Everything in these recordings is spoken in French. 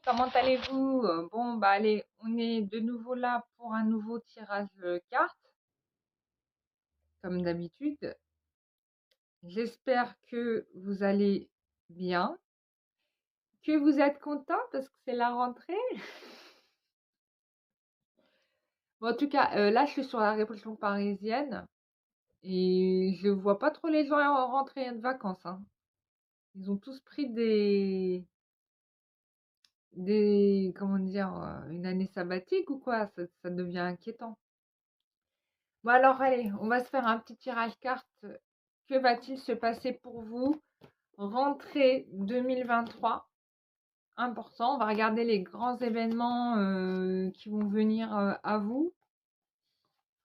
comment allez-vous? Bon, bah allez, on est de nouveau là pour un nouveau tirage de cartes, comme d'habitude. J'espère que vous allez bien, que vous êtes contents parce que c'est la rentrée. Bon, en tout cas, là, je suis sur la région parisienne et je vois pas trop les gens rentrer de vacances, hein. Ils ont tous pris comment dire, une année sabbatique ou quoi? Ça devient inquiétant. Bon alors allez, on va se faire un petit tirage carte. Que va-t-il se passer pour vous? Rentrée 2023, important. On va regarder les grands événements qui vont venir à vous.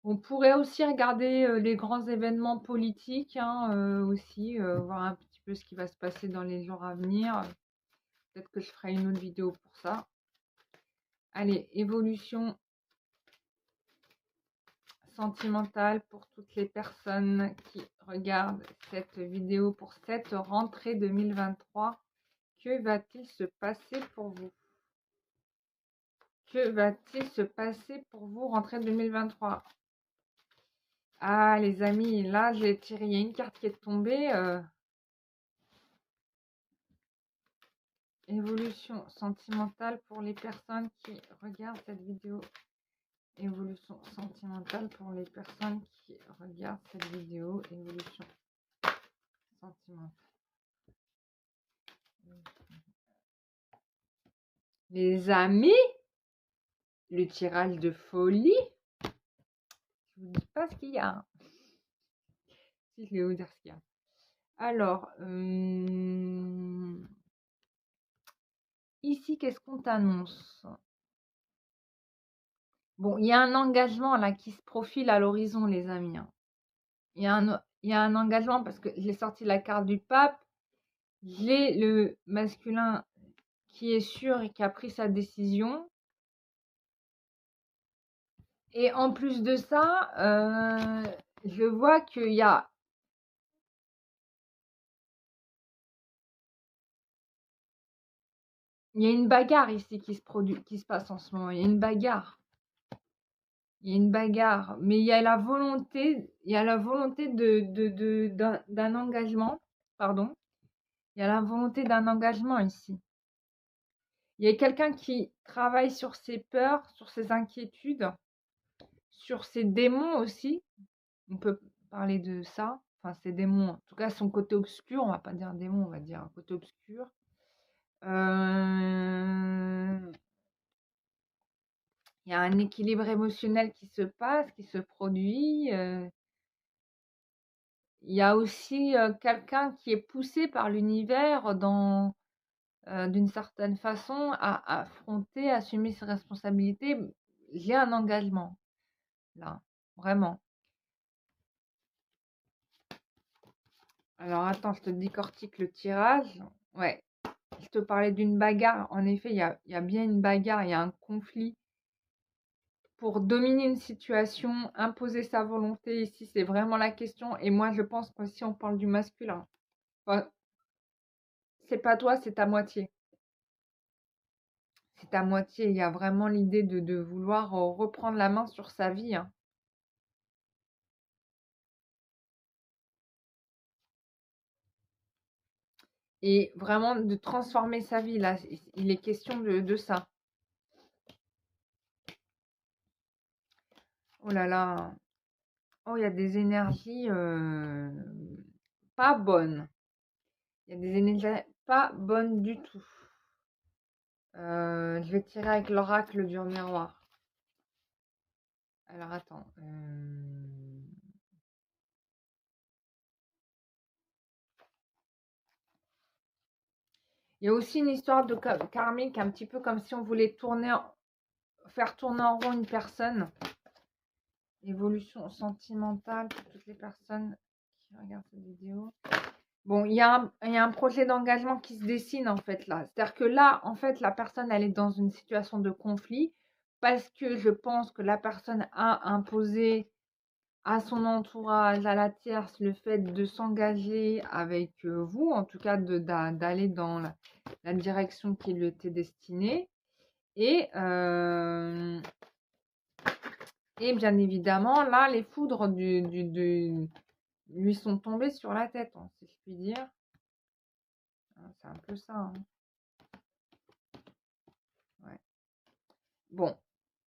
On pourrait aussi regarder les grands événements politiques hein, aussi, voir un petit peu ce qui va se passer dans les jours à venir. Peut-être que je ferai une autre vidéo pour ça. Allez, évolution sentimentale pour toutes les personnes qui regardent cette vidéo pour cette rentrée 2023. Que va-t-il se passer pour vous? Que va-t-il se passer pour vous rentrée 2023? Ah les amis, là j'ai tiré, il y a une carte qui est tombée. Évolution sentimentale pour les personnes qui regardent cette vidéo. Évolution sentimentale pour les personnes qui regardent cette vidéo. Évolution sentimentale. Les amis, le tirage de folie. Je vous dis pas ce qu'il y a. Si, je vais vous dire ce qu'il y a. Alors, ici, qu'est-ce qu'on t'annonce? Bon, il y a un engagement là qui se profile à l'horizon, les amis. Hein. Il y a un engagement parce que j'ai sorti la carte du pape. J'ai le masculin qui est sûr et qui a pris sa décision. Et en plus de ça, je vois qu'il y a une bagarre ici qui se passe en ce moment. Il y a une bagarre. Il y a une bagarre, mais il y a la volonté, d'un engagement, pardon. Il y a la volonté d'un engagement ici. Il y a quelqu'un qui travaille sur ses peurs, sur ses inquiétudes, sur ses démons aussi. On peut parler de ça. Enfin, ses démons, en tout cas son côté obscur, on va pas dire démon, on va dire un côté obscur. Il y a un équilibre émotionnel qui se passe, qui se produit. Il y a aussi quelqu'un qui est poussé par l'univers d'une certaine façon à affronter, à assumer ses responsabilités. J'ai un engagement là, vraiment. Alors attends, je te décortique le tirage. Ouais, je te parlais d'une bagarre. En effet, il y a bien une bagarre, il y a un conflit pour dominer une situation, imposer sa volonté. Ici, c'est vraiment la question. Et moi, je pense que si on parle du masculin, enfin, c'est pas toi, c'est ta moitié. C'est ta moitié. Il y a vraiment l'idée de vouloir reprendre la main sur sa vie. Hein. Et vraiment de transformer sa vie. Là, il est question de ça. Oh là là. Oh, il y a des énergies pas bonnes. Il y a des énergies pas bonnes du tout. Je vais tirer avec l'oracle du miroir. Alors attends. Il y a aussi une histoire de karmique, un petit peu comme si on voulait faire tourner en rond une personne. Évolution sentimentale pour toutes les personnes qui regardent cette vidéo. Bon, il y a un projet d'engagement qui se dessine en fait là. C'est-à-dire que là, en fait, la personne, elle est dans une situation de conflit parce que je pense que la personne a à son entourage, à la tierce, le fait de s'engager avec vous, en tout cas d'aller dans la direction qui lui était destinée. Et bien évidemment, là, les foudres lui sont tombées sur la tête, hein, si je puis dire. C'est un peu ça. Hein. Ouais. Bon,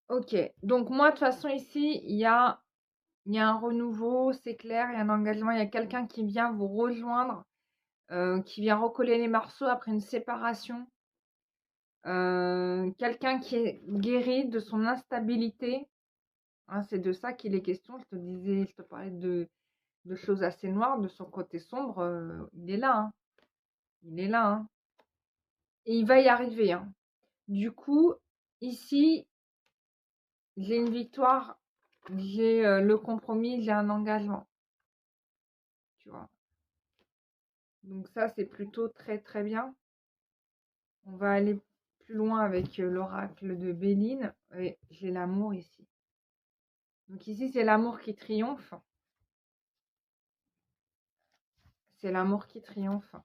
ok. Donc moi, de toute façon, ici, il y a un renouveau, c'est clair, il y a un engagement, il y a quelqu'un qui vient vous rejoindre, qui vient recoller les morceaux après une séparation. Quelqu'un qui est guéri de son instabilité. Hein, c'est de ça qu'il est question. Je te parlais de choses assez noires, de son côté sombre. Il est là. Hein. Il est là. Hein. Et il va y arriver. Hein. Du coup, ici, j'ai une victoire, j'ai le compromis, j'ai un engagement. Tu vois. Donc ça, c'est plutôt très très bien. On va aller plus loin avec l'oracle de Béline. Et j'ai l'amour ici. Donc ici, c'est l'amour qui triomphe. C'est l'amour qui triomphe.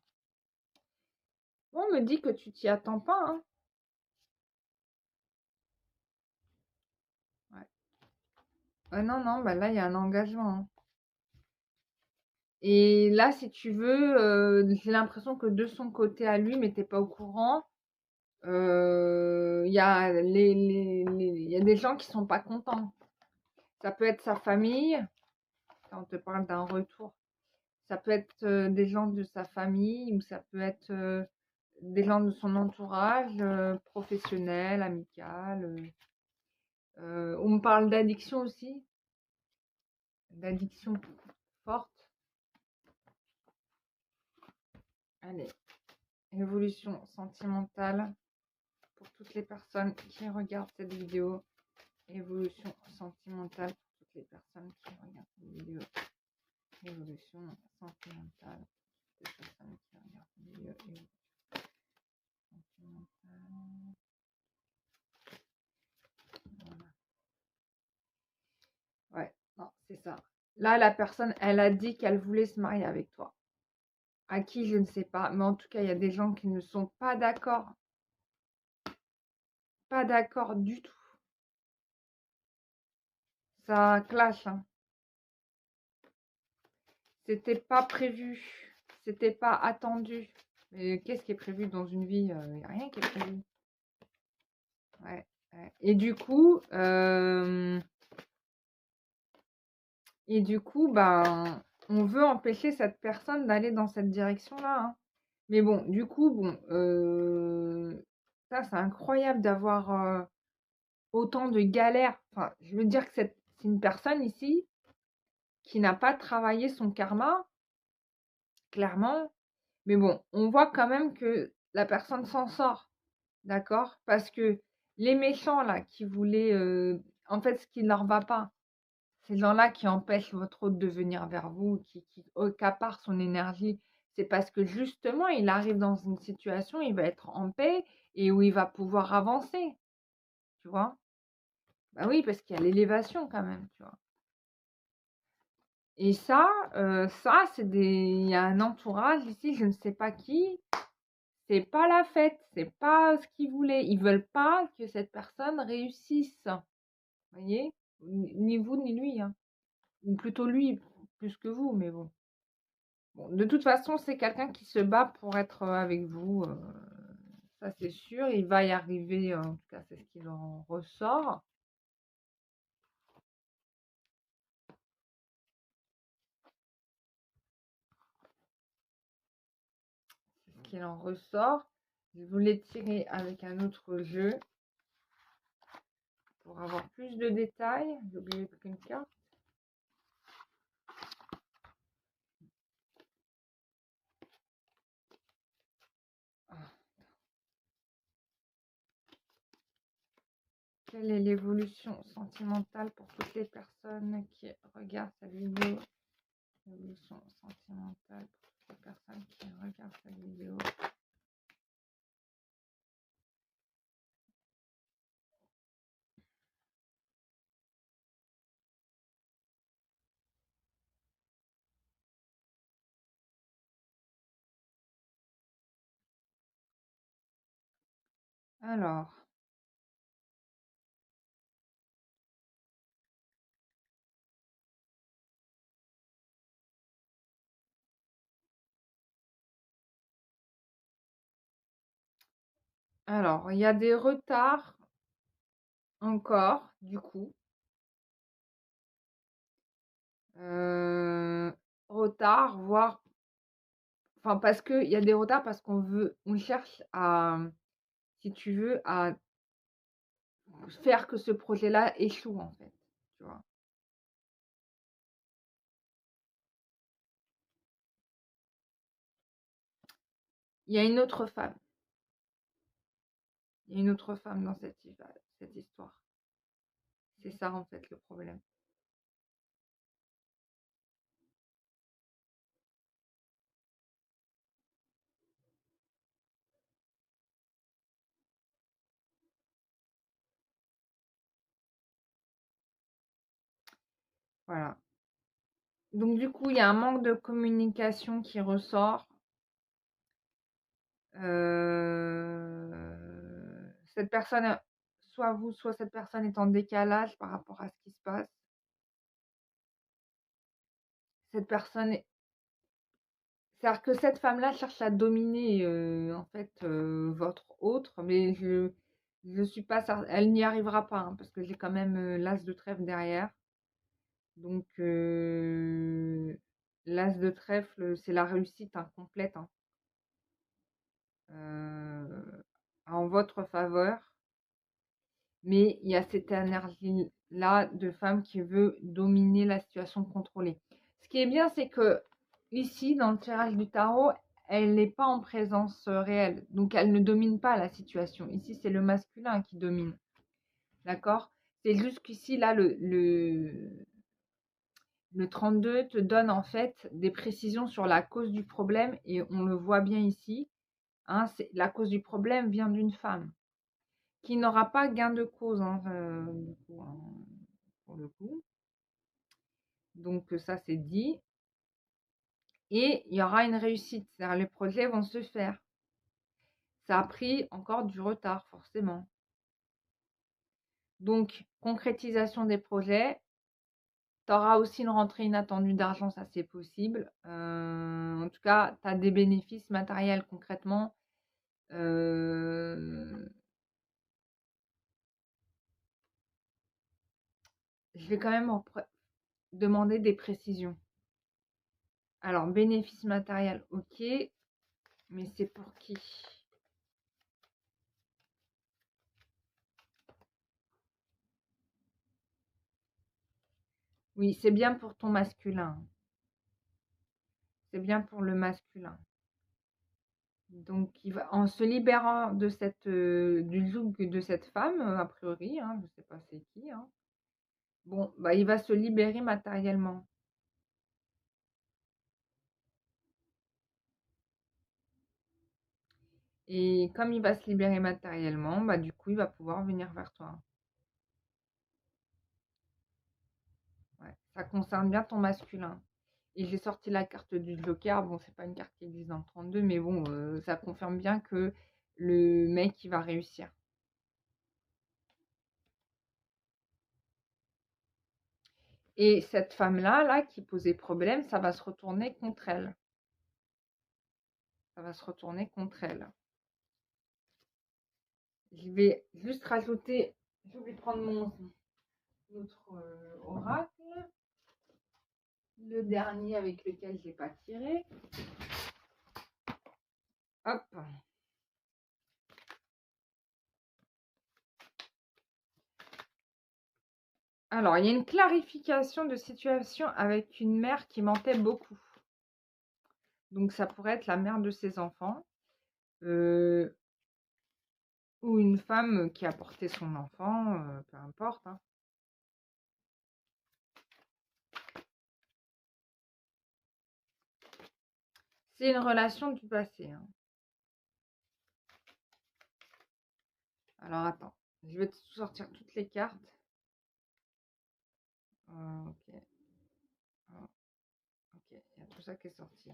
On me dit que tu t'y attends pas. Hein. Ouais. Non, non, bah là, il y a un engagement. Hein. Et là, si tu veux, j'ai l'impression que de son côté à lui, mais t'es pas au courant, il y a il y a des gens qui sont pas contents. Ça peut être sa famille, quand on te parle d'un retour. Ça peut être des gens de sa famille, ou ça peut être des gens de son entourage, professionnel, amical. On me parle d'addiction aussi, d'addiction forte. Allez, évolution sentimentale pour toutes les personnes qui regardent cette vidéo. Évolution sentimentale pour toutes les personnes qui regardent cette vidéo. Évolution sentimentale pour toutes les personnes qui regardent cette vidéo. Évolution sentimentale. Voilà. Ouais, non, c'est ça. Là, la personne, elle a dit qu'elle voulait se marier avec toi. À qui, je ne sais pas. Mais en tout cas, il y a des gens qui ne sont pas d'accord. Pas d'accord du tout. Ça clash. Hein. C'était pas prévu. C'était pas attendu. Mais qu'est-ce qui est prévu dans une vie? Il n'y a rien qui est prévu. Ouais, ouais. Et du coup, ben, on veut empêcher cette personne d'aller dans cette direction-là. Hein. Mais bon, du coup, bon, ça, c'est incroyable d'avoir autant de galères. Enfin, je veux dire que c'est une personne ici qui n'a pas travaillé son karma, clairement. Mais bon, on voit quand même que la personne s'en sort, d'accord? Parce que les méchants, là, qui voulaient... en fait, ce qui ne leur va pas, ces gens-là qui empêchent votre hôte de venir vers vous, qui accaparent son énergie, c'est parce que justement, il arrive dans une situation, il va être en paix et où il va pouvoir avancer, tu vois? Bah oui, parce qu'il y a l'élévation quand même, tu vois? Et ça, il y a un entourage ici, je ne sais pas qui, c'est pas la fête, c'est pas ce qu'ils voulaient. Ils veulent pas que cette personne réussisse. Vous voyez? Ni vous ni lui, hein. Ou plutôt lui, plus que vous, mais bon. Bon, de toute façon, c'est quelqu'un qui se bat pour être avec vous. Ça, c'est sûr. Il va y arriver, en tout cas, c'est ce qu'il en ressort. C'est ce qu'il en ressort. Je voulais tirer avec un autre jeu pour avoir plus de détails. J'ai oublié une carte. Quelle est l'évolution sentimentale pour toutes les personnes qui regardent cette vidéo? L'évolution sentimentale pour toutes les personnes qui regardent cette vidéo. Alors, il y a des retards encore, du coup. Euh, Retard, voire, enfin, parce qu'il y a des retards parce on cherche à, si tu veux, à faire que ce projet-là échoue, en fait. Tu vois. Il y a une autre femme. Il y a une autre femme dans cette histoire. C'est ça, en fait, le problème. Voilà. Donc, du coup, il y a un manque de communication qui ressort. Cette personne, soit vous, soit cette personne est en décalage par rapport à ce qui se passe. Cette personne, c'est-à-dire que cette femme-là cherche à dominer en fait votre autre, mais je suis pas certaine, elle n'y arrivera pas hein, parce que j'ai quand même l'as de trèfle derrière. Donc l'as de trèfle, c'est la réussite complète hein, en votre faveur. Mais il y a cette énergie-là de femme qui veut dominer la situation contrôlée. Ce qui est bien, c'est que ici, dans le tirage du tarot, elle n'est pas en présence réelle. Donc, elle ne domine pas la situation. Ici, c'est le masculin qui domine. D'accord? C'est juste qu'ici, là, le 32 te donne en fait des précisions sur la cause du problème. Et on le voit bien ici. Hein, la cause du problème vient d'une femme qui n'aura pas gain de cause hein, du coup, hein, pour le coup. Donc ça c'est dit. Et il y aura une réussite, c'est-à-dire les projets vont se faire. Ça a pris encore du retard forcément. Donc concrétisation des projets. Tu auras aussi une rentrée inattendue d'argent, ça c'est possible. En tout cas, tu as des bénéfices matériels concrètement. Je vais quand même demander des précisions. Alors, bénéfices matériels, ok, mais c'est pour qui? Oui, c'est bien pour ton masculin. C'est bien pour le masculin. Donc, en se libérant de du joug de cette femme, a priori, hein, je ne sais pas c'est qui, hein, bon, bah, il va se libérer matériellement. Et comme il va se libérer matériellement, bah, du coup, il va pouvoir venir vers toi. Ouais, ça concerne bien ton masculin. Et j'ai sorti la carte du Joker. Bon, c'est pas une carte qui existe dans le 32, mais bon, ça confirme bien que le mec, il va réussir. Et cette femme-là, là, qui posait problème, ça va se retourner contre elle. Ça va se retourner contre elle. Je vais juste rajouter, je vais prendre mon autre oracle, le dernier avec lequel je n'ai pas tiré. Hop. Alors, il y a une clarification de situation avec une mère qui mentait beaucoup. Donc, ça pourrait être la mère de ses enfants. Ou une femme qui a porté son enfant, peu importe. Hein. C'est une relation du passé. Hein. Alors, attends. Je vais te sortir toutes les cartes. Ok. Ok, il y a tout ça qui est sorti.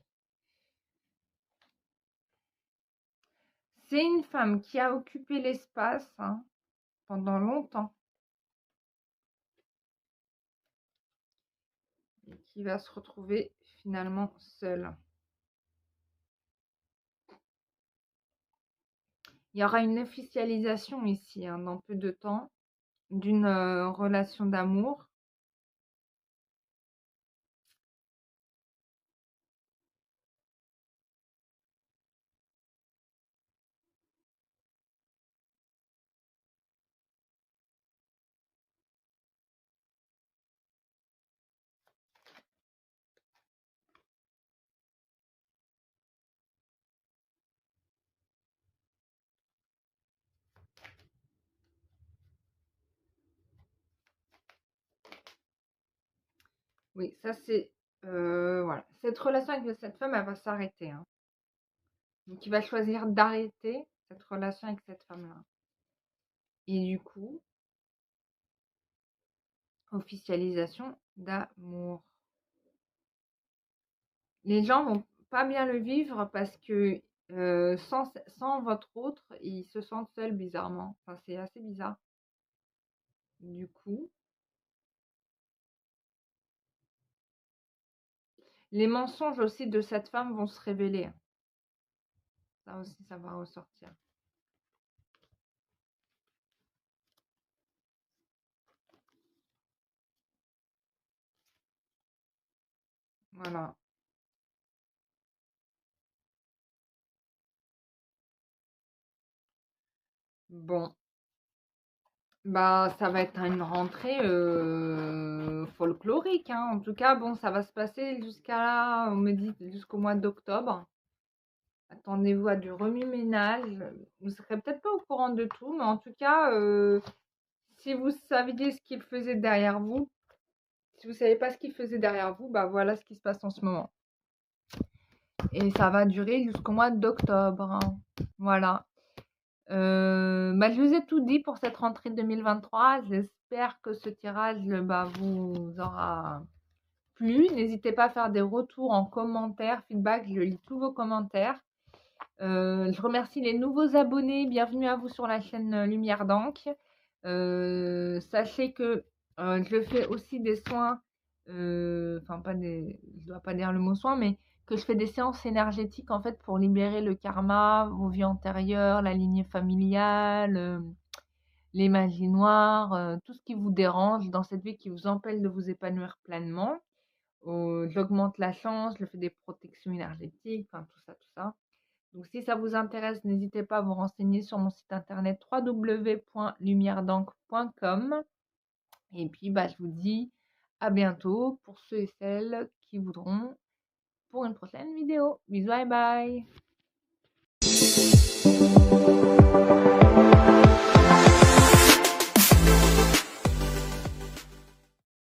C'est une femme qui a occupé l'espace pendant longtemps et qui va se retrouver finalement seule. Il y aura une officialisation ici dans peu de temps d'une relation d'amour. Oui, ça c'est voilà. Cette relation avec cette femme, elle va s'arrêter. Donc il va choisir d'arrêter cette relation avec cette femme-là. Et du coup, officialisation d'amour. Les gens vont pas bien le vivre parce que sans votre autre, ils se sentent seuls bizarrement. Enfin, c'est assez bizarre. Du coup, les mensonges aussi de cette femme vont se révéler. Ça aussi, ça va ressortir. Voilà. Bon, bah ça va être une rentrée folklorique, hein. En tout cas, bon, ça va se passer on me dit jusqu'au mois d'octobre. Attendez-vous à du remue-ménage. Vous serez peut-être pas au courant de tout, mais en tout cas, si vous saviez ce qu'il faisait derrière vous, si vous savez pas ce qu'il faisait derrière vous, bah voilà ce qui se passe en ce moment. Et ça va durer jusqu'au mois d'octobre. Voilà. Bah, je vous ai tout dit pour cette rentrée 2023. J'espère que ce tirage vous aura plu. N'hésitez pas à faire des retours en commentaire, feedback. Je lis tous vos commentaires. Je remercie les nouveaux abonnés. Bienvenue à vous sur la chaîne Lumière d'Ancre. Sachez que je fais aussi des soins, enfin pas des, je dois pas dire le mot soin, mais que je fais des séances énergétiques en fait pour libérer le karma, vos vies antérieures, la lignée familiale, les magies noires, tout ce qui vous dérange dans cette vie qui vous empêche de vous épanouir pleinement. J'augmente la chance, je fais des protections énergétiques, enfin tout ça, tout ça. Donc si ça vous intéresse, n'hésitez pas à vous renseigner sur mon site internet www.lumieredancre.com. Et puis je vous dis à bientôt pour ceux et celles qui voudront pour une prochaine vidéo. Bisous, bye bye.